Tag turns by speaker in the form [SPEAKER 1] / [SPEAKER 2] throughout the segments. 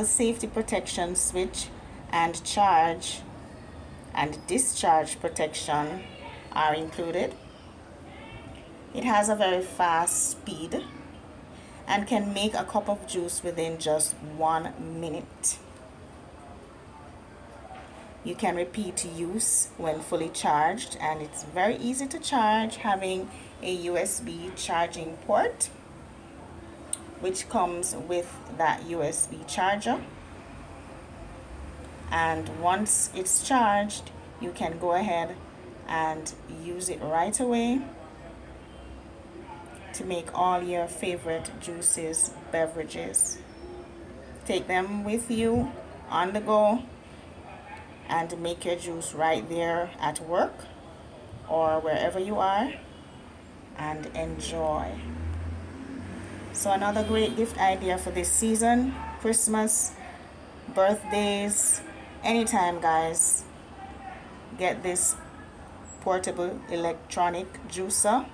[SPEAKER 1] safety protection switch and charge and discharge protection are included. It has a very fast speed and can make a cup of juice within just 1 minute. You can repeat use when fully charged, and it's very easy to charge, having a USB charging port which comes with that USB charger. And once it's charged, you can go ahead and use it right away to make all your favorite juices, beverages. Take them with you on the go and make your juice right there at work or wherever you are and enjoy. So another great gift idea for this season, Christmas, birthdays, anytime, guys. Get this portable electronic juicer.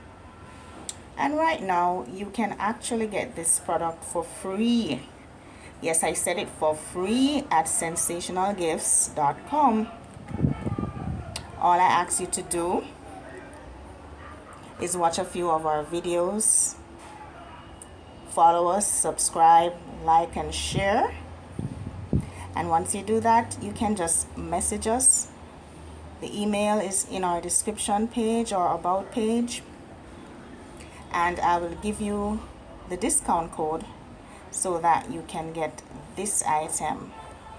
[SPEAKER 1] And right now you can actually get this product for free. Yes, I said it, for free at sensationalgifts.com. All I ask you to do is watch a few of our videos, follow us, subscribe, like, and share. And once you do that, you can just message us. The email is in our description page or about page, and I will give you the discount code so that you can get this item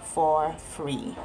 [SPEAKER 1] for free.